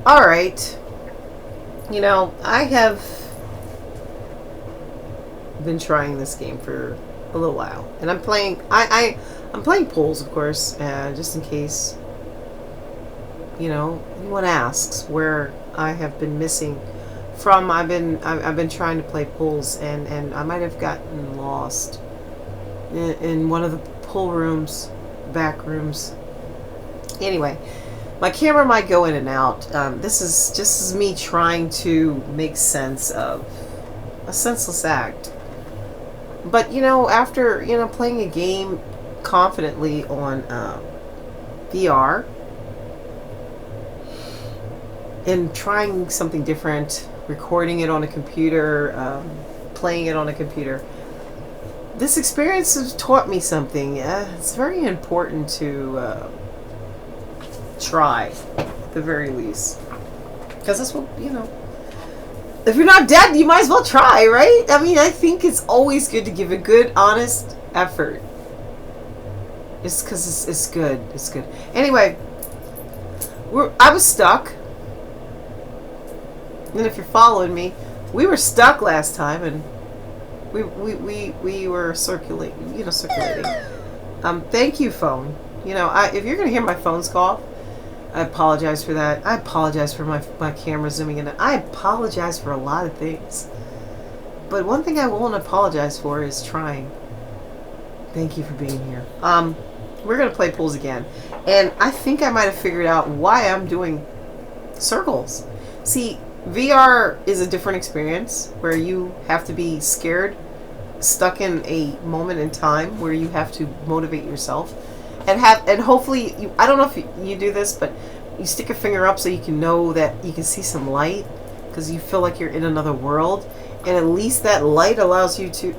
Alright. You know, I have been trying this game for a little while. And I'm playing I'm playing polls, of course, just in case anyone asks where I have been missing from. I've been trying to play polls, and I might have gotten lost in one of the pool rooms, back rooms. Anyway, my camera might go in and out. This is just me trying to make sense of a senseless act. But after playing a game confidently on VR and trying something different, recording it on a computer, playing it on a computer, this experience has taught me something. It's very important to try, at the very least, because that's what if you're not dead, you might as well try, right? I mean, I think it's always good to give a good, honest effort. It's because it's good. It's good. Anyway, I was stuck. And if you're following me, we were stuck last time, and we were circulating. Thank you, phone. If you're gonna hear my phone's call, I apologize for that. I apologize for my camera zooming in. I apologize for a lot of things. But one thing I won't apologize for is trying. Thank you for being here. We're going to play pools again. And I think I might have figured out why I'm doing circles. See, VR is a different experience where you have to be scared, stuck in a moment in time where you have to motivate yourself. And hopefully, I don't know if you do this, but you stick your finger up so you can know that you can see some light, because you feel like you're in another world, and at least that light allows you to,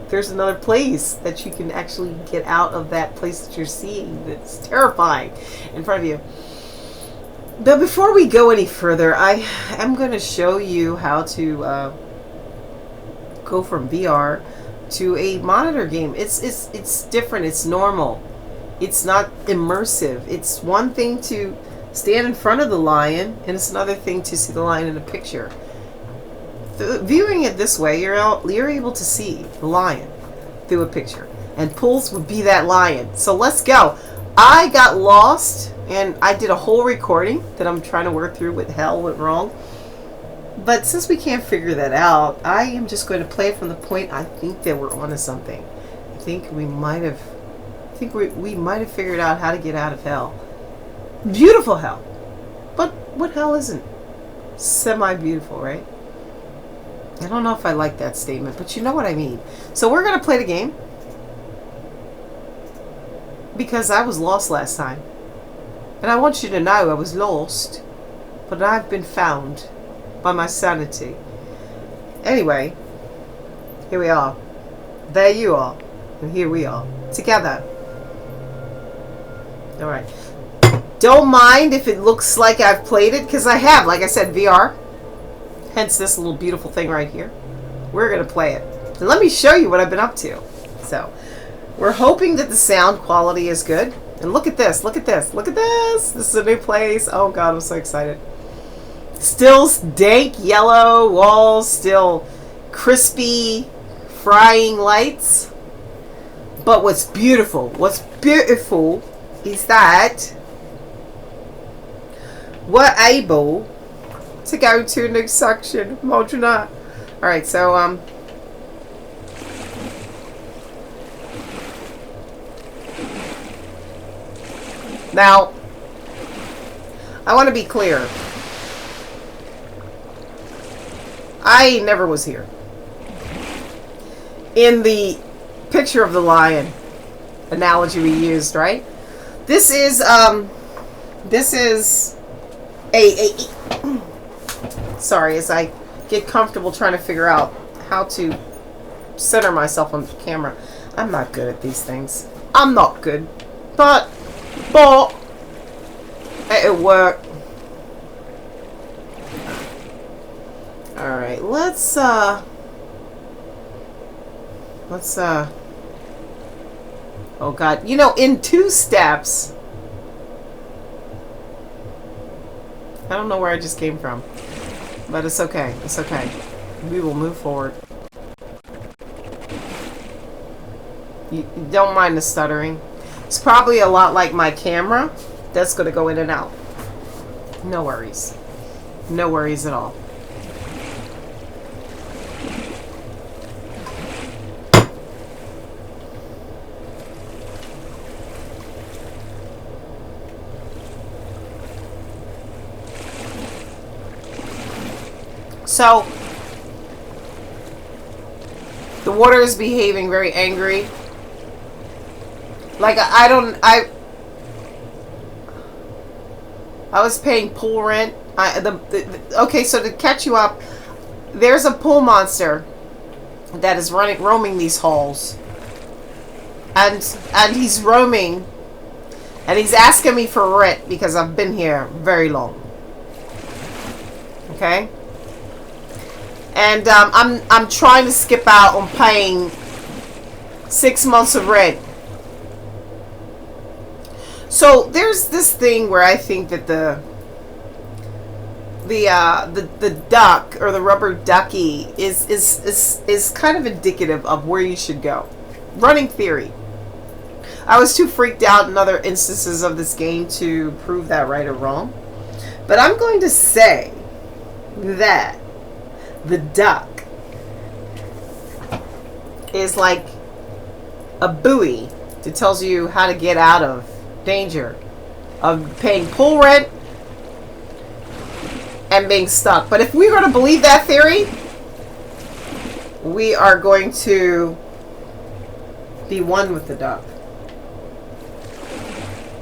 there's another place that you can actually get out of that place that you're seeing that's terrifying in front of you. But before we go any further, I am going to show you how to go from VR to a monitor game. It's different. It's normal. It's not immersive. It's one thing to stand in front of the lion, and it's another thing to see the lion in a picture. Viewing it this way, you're able to see the lion through a picture, and pools would be that lion. So let's go. I got lost, and I did a whole recording that I'm trying to work through what the hell went wrong. But since we can't figure that out, I am just going to play it from the point I think that we're onto something. I think we might have figured out how to get out of hell. Beautiful hell. But what hell isn't semi-beautiful, right? I don't know if I like that statement, but you know what I mean. So we're going to play the game, because I was lost last time. And I want you to know I was lost, but I've been found by my sanity. Anyway, here we are. There you are. And here we are. Together. Alright. Don't mind if it looks like I've played it, because I have, like I said, VR. Hence this little beautiful thing right here. We're going to play it. And let me show you what I've been up to. So, we're hoping that the sound quality is good. And look at this, look at this, look at this. This is a new place. Oh God, I'm so excited. Still dank yellow walls, still crispy frying lights. But what's beautiful is that we're able to go to a new section. Imagine that. Alright, so now I want to be clear. I never was here. In the picture of the lion analogy we used, right? This is a sorry, as I get comfortable trying to figure out how to center myself on the camera. I'm not good at these things. I'm not good. But it'll work. Alright, let's oh God, in 2 steps I don't know where I just came from. But it's okay. It's okay. We will move forward. You don't mind the stuttering. It's probably a lot like my camera. That's going to go in and out. No worries. No worries at all. So, the water is behaving very angry. Like, I was paying pool rent. Okay, so to catch you up, there's a pool monster that is roaming these halls. And he's roaming, and he's asking me for rent because I've been here very long. Okay? And I'm trying to skip out on paying 6 months of rent. So there's this thing where I think that the duck or the rubber ducky is kind of indicative of where you should go. Running theory. I was too freaked out in other instances of this game to prove that right or wrong. But I'm going to say that the duck is like a buoy that tells you how to get out of danger of paying pool rent and being stuck. But if we're going to believe that theory, we are going to be one with the duck.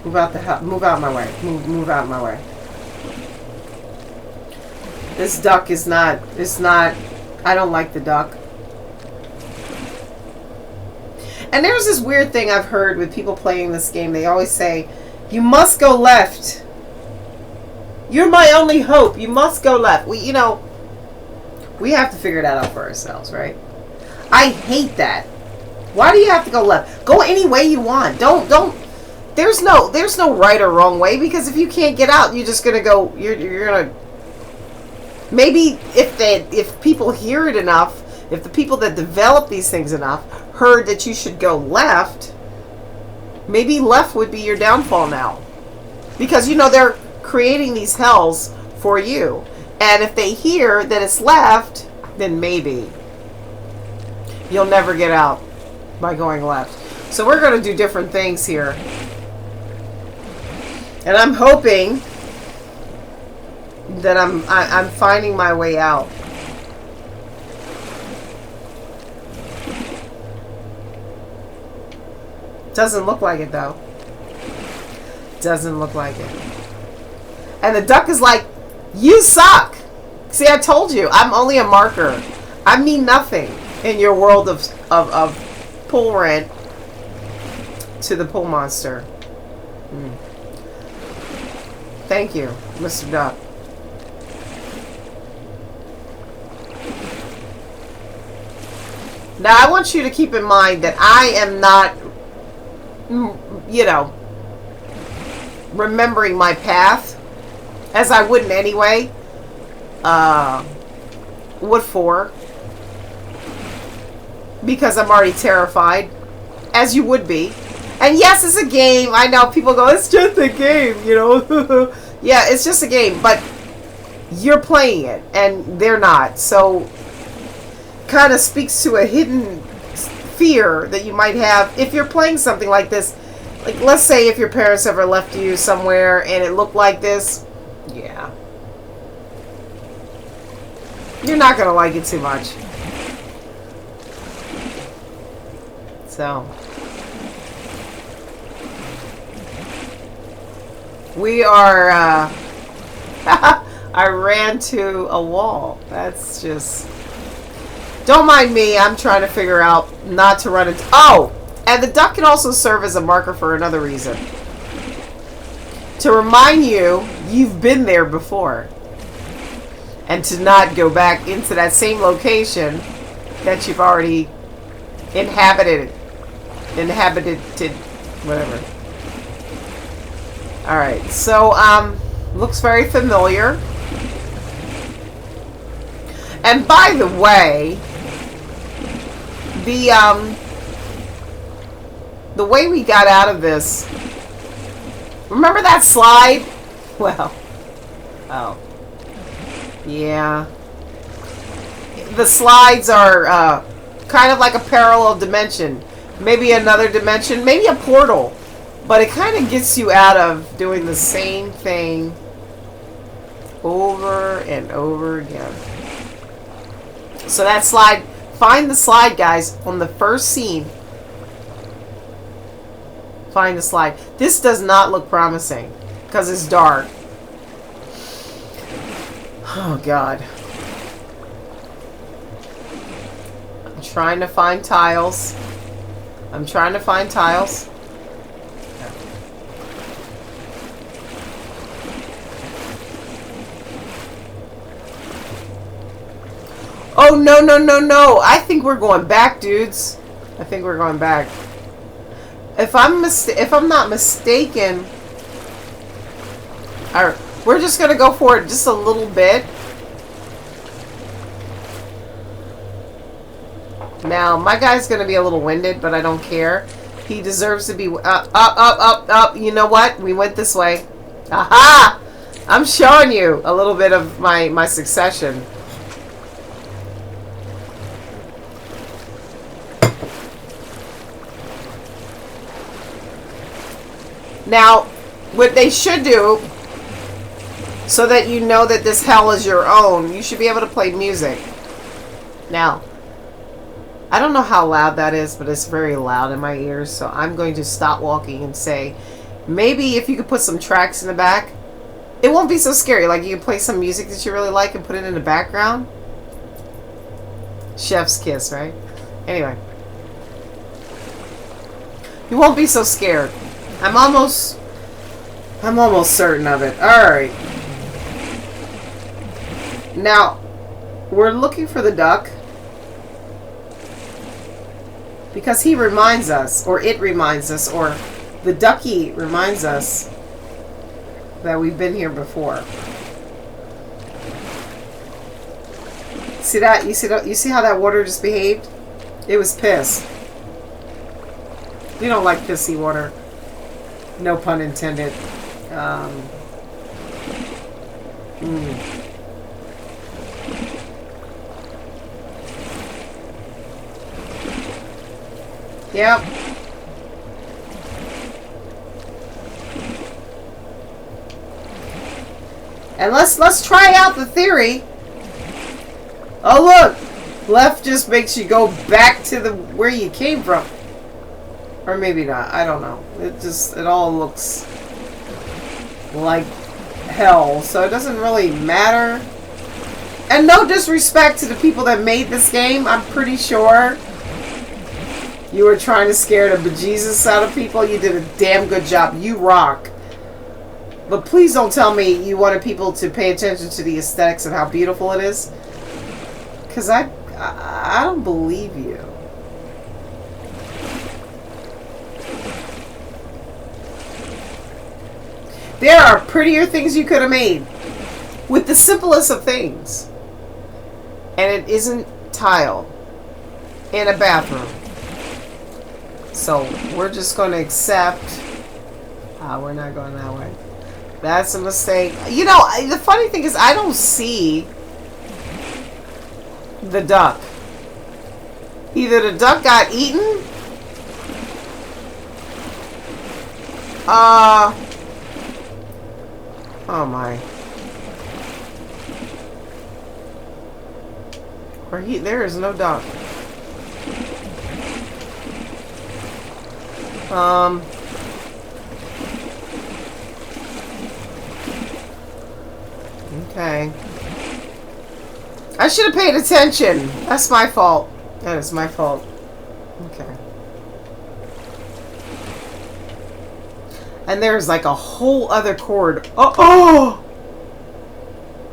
Move out my way. Move out my way. This duck is not, I don't like the duck. And there's this weird thing I've heard with people playing this game. They always say, you must go left. You're my only hope. You must go left. We have to figure that out for ourselves, right? I hate that. Why do you have to go left? Go any way you want. Don't. There's no right or wrong way, because if you can't get out, you're just gonna go. You're gonna. Maybe if people hear it enough, if the people that develop these things enough heard that you should go left, maybe left would be your downfall now, because they're creating these hells for you, and if they hear that it's left, then maybe you'll never get out by going left. So we're going to do different things here, and I'm hoping that I'm finding my way out. Doesn't look like it though. Doesn't look like it. And the duck is like, you suck. See, I told you, I'm only a marker. I mean nothing in your world of pool rent to the pool monster. Thank you, Mr. Duck. Now, I want you to keep in mind that I am not, remembering my path, as I wouldn't anyway. What for? Because I'm already terrified, as you would be. And yes, it's a game. I know people go, it's just a game, Yeah, it's just a game, but you're playing it, and they're not. So, kind of speaks to a hidden fear that you might have if you're playing something like this. Like, let's say if your parents ever left you somewhere and it looked like this. Yeah. You're not going to like it too much. So. We are, I ran to a wall. That's just... Don't mind me. I'm trying to figure out not to run into... Oh! And the duck can also serve as a marker for another reason. To remind you, you've been there before. And to not go back into that same location that you've already inhabited, whatever. Alright, so, Looks very familiar. And by the way, the way we got out of this, remember that slide? Well, oh, yeah. The slides are kind of like a parallel dimension. Maybe another dimension, maybe a portal. But it kind of gets you out of doing the same thing over and over again. So that slide, find the slide, guys, on the first scene. Find the slide. This does not look promising because it's dark. Oh, God. I'm trying to find tiles. I'm trying to find tiles. Oh, no, no, no, no. I think we're going back, dudes. I think we're going back. If I'm not mistaken, we're just going to go for it just a little bit. Now, my guy's going to be a little winded, but I don't care. He deserves to be up. You know what? We went this way. Aha! I'm showing you a little bit of my succession. Now, what they should do, so that you know that this hell is your own, you should be able to play music. Now, I don't know how loud that is, but it's very loud in my ears, so I'm going to stop walking and say, maybe if you could put some tracks in the back, it won't be so scary. Like, you can play some music that you really like and put it in the background. Chef's kiss, right? Anyway. You won't be so scared. I'm almost certain of it. Alright. Now, we're looking for the duck. Because he reminds us, or it reminds us, or the ducky reminds us that we've been here before. See that? You see how that water just behaved? It was piss. We don't like pissy water. No pun intended. Yep. And let's try out the theory. Oh, look. Left just makes you go back to where you came from. Or maybe not. I don't know. It all looks like hell. So it doesn't really matter. And no disrespect to the people that made this game. I'm pretty sure you were trying to scare the bejesus out of people. You did a damn good job. You rock. But please don't tell me you wanted people to pay attention to the aesthetics and how beautiful it is. Because I don't believe you. There are prettier things you could have made with the simplest of things. And it isn't tile in a bathroom. So we're just going to accept. We're not going that way. That's a mistake. You know, the funny thing is I don't see the duck. Either the duck got eaten. Oh my. Or there is no duck. Okay. I should have paid attention. That's my fault. That is my fault. Okay. And there's like a whole other chord. Oh!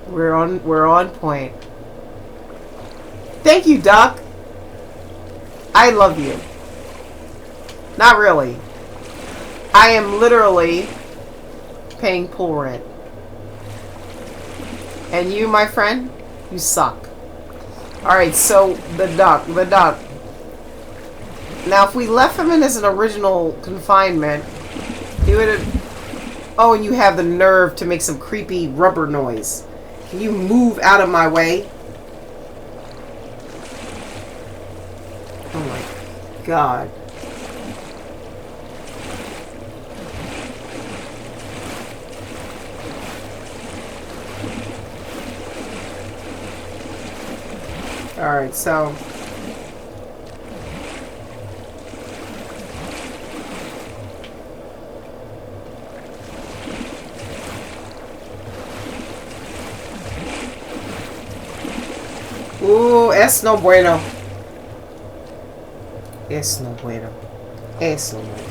We're on point. Thank you, Duck. I love you. Not really. I am literally paying pool rent. And you, my friend, you suck. Alright, so the duck. Now, if we left him in as an original confinement, he would have... Oh, and you have the nerve to make some creepy rubber noise. Can you move out of my way? Oh my God. Alright, so... Ooh, es no bueno. Es no bueno. Es no bueno.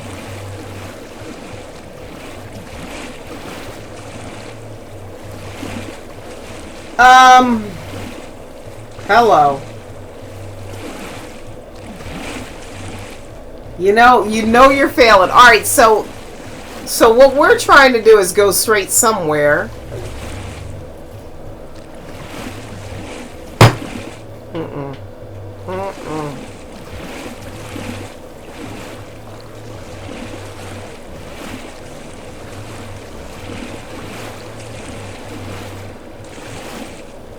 Hello. You know you're failing. Alright, so what we're trying to do is go straight somewhere.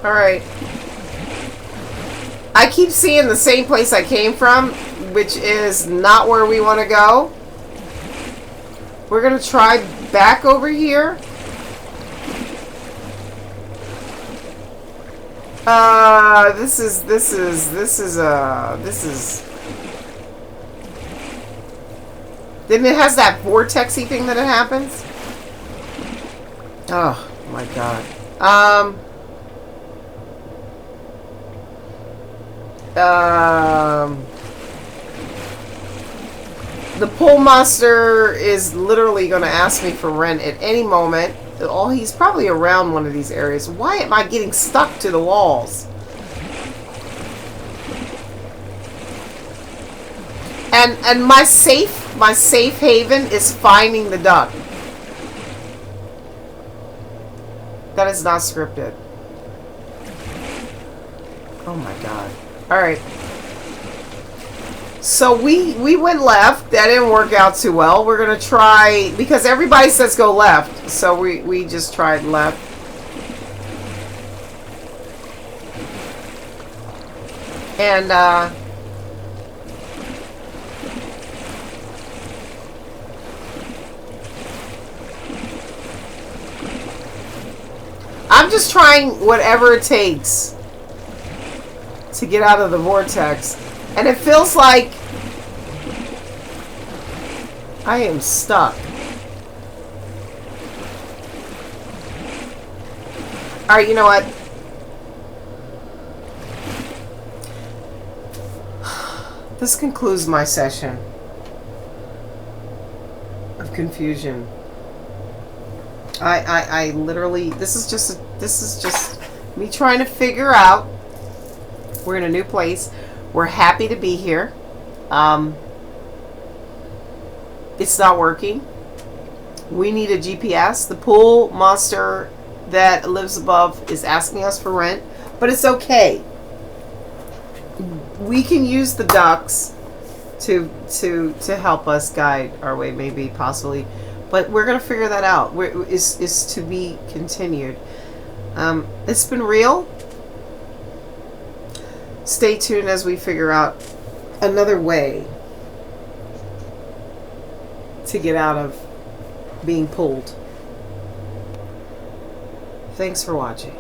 Alright. I keep seeing the same place I came from, which is not where we want to go. We're going to try back over here. This is... Then it has that vortexy thing that it happens. Oh, my God. The pool monster is literally going to ask me for rent at any moment. Oh, he's probably around one of these areas. Why am I getting stuck to the walls? And my safe haven is finding the duck. That is not scripted. Oh my God. Alright. So we went left. That didn't work out too well. We're going to try... Because everybody says go left. So we just tried left. And, I'm just trying whatever it takes to get out of the vortex. And it feels like I am stuck. Alright, you know what? This concludes my session of confusion. I literally, this is just me trying to figure out. We're in a new place. We're happy to be here. It's not working. We need a GPS. The pool monster that lives above is asking us for rent, but it's okay. We can use the ducks to help us guide our way, maybe, possibly. But we're going to figure that out. Is to be continued. It's been real. Stay tuned as we figure out another way to get out of being pulled. Thanks for watching.